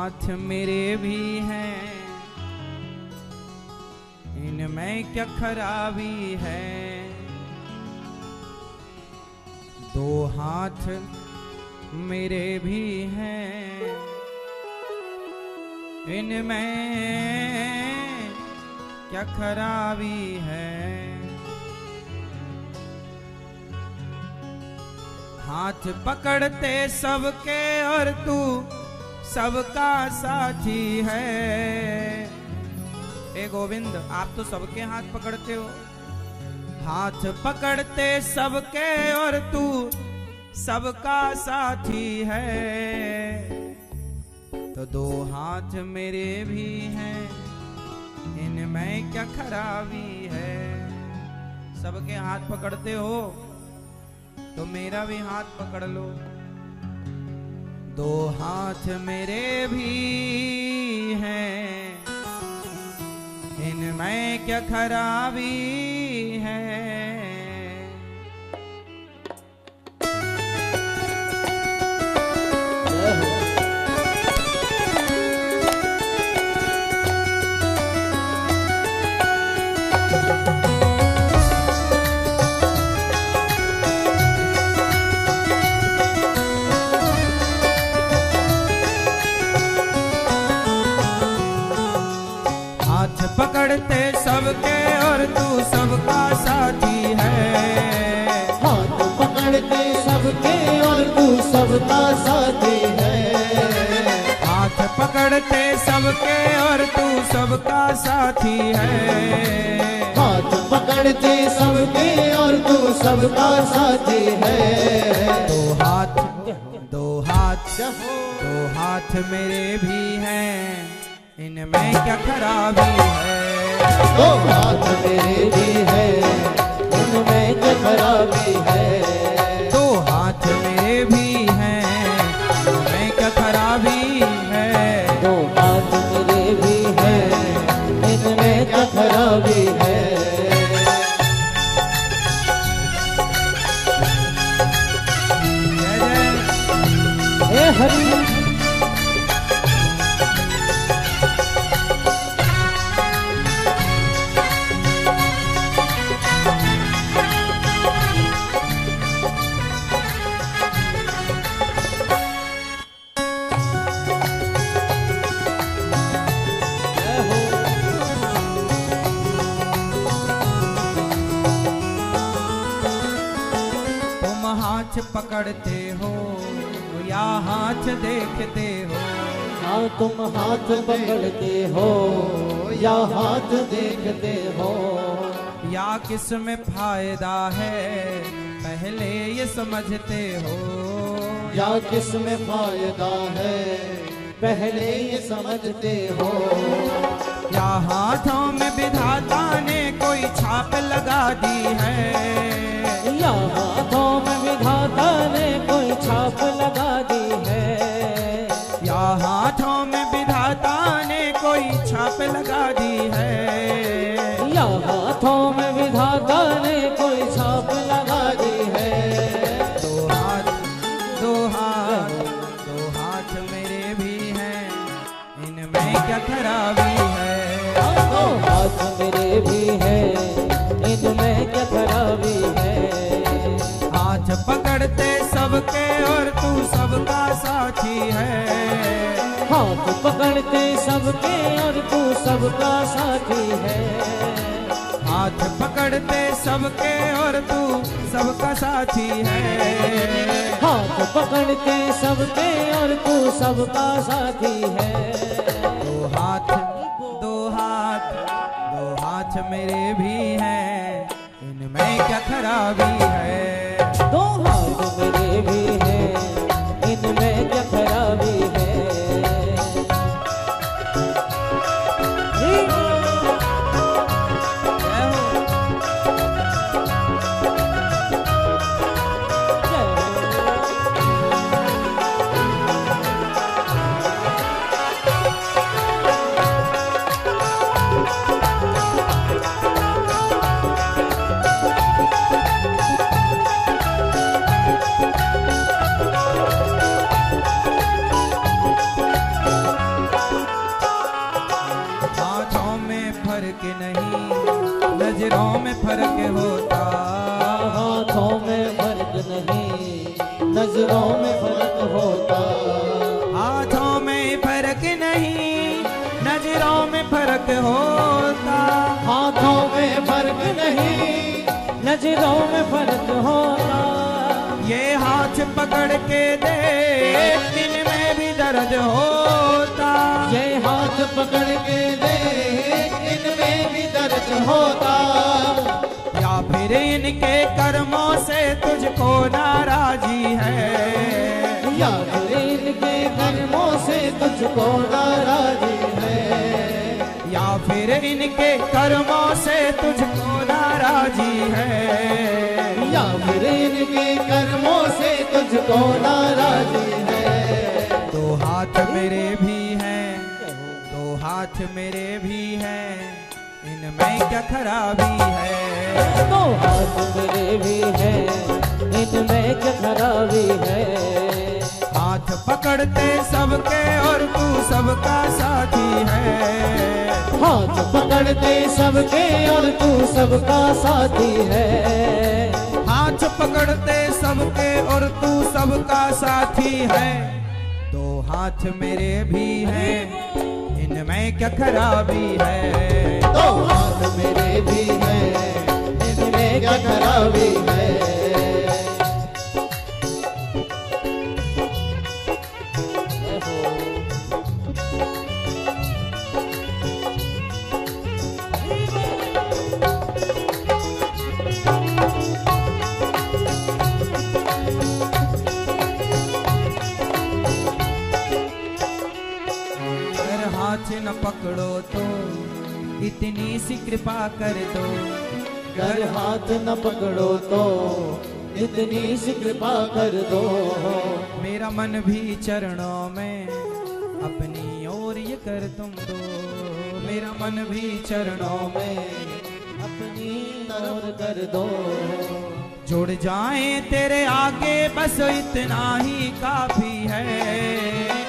हाथ मेरे भी हैं, इनमें क्या खराबी है। दो हाथ मेरे भी हैं, इनमें क्या खराबी है। हाथ पकड़ते सबके और तू सबका साथी है। ए गोविंद, आप तो सबके हाथ पकड़ते हो। हाथ पकड़ते सबके और तू सबका साथी है। तो दो हाथ मेरे भी हैं, इनमें क्या खराबी है। सबके हाथ पकड़ते हो तो मेरा भी हाथ पकड़ लो। दो हाथ मेरे भी हैं, इनमें क्या खराबी है। पकड़ते सबके और तू सबका साथी है। हाथ पकड़ते सबके और तू सबका साथी है। हाथ पकड़ते सबके और तू सबका साथी है। हाथ पकड़ते सबके और तू सबका साथी है। दो हाथ दो हाथ दो हाथ मेरे भी हैं, इनमें क्या खराबी है। दो हाथ मेरे भी है, इनमें क्या खराबी है। दो हाथ मेरे भी हैं, इनमें क्या खराबी है। दो हाथ मेरे भी है, इनमें क्या खराबी है। जय जय हे हरि। हाथ पकड़ते हो या हाथ देखते हो। हाँ, तुम हाथ पकड़ते हो या हाथ देखते हो। या किस में फायदा है पहले ये समझते हो। या किस में फायदा है पहले ये समझते हो। या हाथों में विधाता ने कोई छाप लगा दी है। या हाथों में विधाता ने कोई छाप लगा दी है। या हाथों में विधाता ने कोई छाप लगा दी है। या हाथों में विधाता ने कोई छाप लगा दी है। दो हाथ दो हाथ दो हाथ मेरे भी हैं, इनमें क्या खराबी है। दो हाथ मेरे भी है, इनमें क्या खराबी है। हाथ पकड़ते सबके और तू सबका साथी है। हाथ पकड़ते सबके और तू सबका साथी है। हाथ पकड़ते सबके और तू सबका साथी है। हाथ पकड़ते सबके और तू सबका साथी है। दो हाथ दो हाथ दो हाथ मेरे भी हैं, इनमें क्या खराबी है। दो हाथ मेरे भी है, इनमें क्या खराबी है। फर्क होता। हाथों में फर्क नहीं, नजरों में फर्क होता। ये हाथ पकड़ के देख, इनमें भी दर्द होता। ये हाथ पकड़ के देख, इनमें भी दर्द होता। या फिर इनके कर्मों से तुझको नाराजी है, या फिर इनके कर्मों से तुझको नाराजी है। या फिर इनके कर्मों से तुझको नाराजी है। या फिर इनके कर्मों से तुझको नाराजी है। दो हाथ मेरे भी हैं, दो हाथ मेरे भी हैं, इनमें क्या खराबी है। दो हाथ मेरे भी हैं, इनमें क्या खराबी है। हाथ पकड़ते सबके और तू सबका साथी है। हाथ पकड़ते सबके और तू सबका साथी है। हाथ पकड़ते सबके और तू सबका साथी है। दो हाथ मेरे भी हैं, इनमें क्या खराबी है। दो हाथ मेरे भी हैं, इनमें क्या खराबी है। हाथ न पकड़ो तो इतनी सी कृपा कर दो। अगर हाथ न पकड़ो तो इतनी सी कृपा कर दो। मेरा मन भी चरणों में अपनी ओर ये कर तुम दो। मेरा मन भी चरणों में अपनी ओर कर दो। जुड़ जाएं तेरे आगे बस इतना ही काफी है।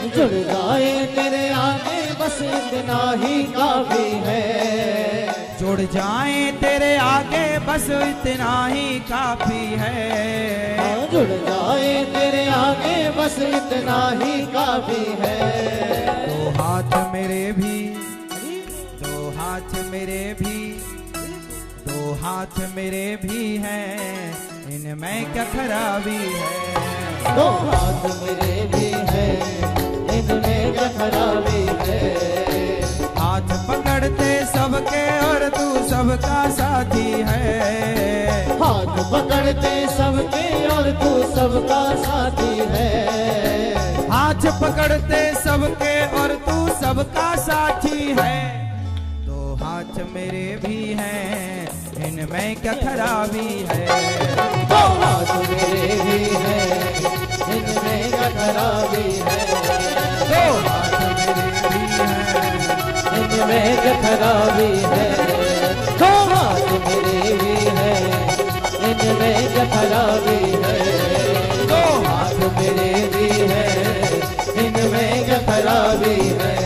जुड़ जाए तेरे आगे बस इतना ही काफी है। जुड़ जाएं तेरे आगे बस इतना ही काफी है। जुड़ जाए तेरे आगे बस इतना ही काफी है। दो हाथ मेरे भी, दो हाथ मेरे भी, दो हाथ मेरे भी हैं, इनमें क्या खराबी है। दो हाथ मेरे भी हैं, इनमें क्या खराबी है। हाथ पकड़ते सबके और तू सबका साथी है। हाथ पकड़ते सबके और तू सबका साथी है। हाथ पकड़ते सबके और तू सबका साथी है। दो हाथ मेरे भी हैं, इनमें क्या खराबी है। दो हाथ मेरे भी हैं, इनमें क्या खराबी है। दो हाथ मेरे भी हैं, इनमें क्या खराबी है। दो हाथ मेरे भी हैं, इनमें क्या खराबी है। दो हाथ मेरे भी हैं, इनमें क्या खराबी है।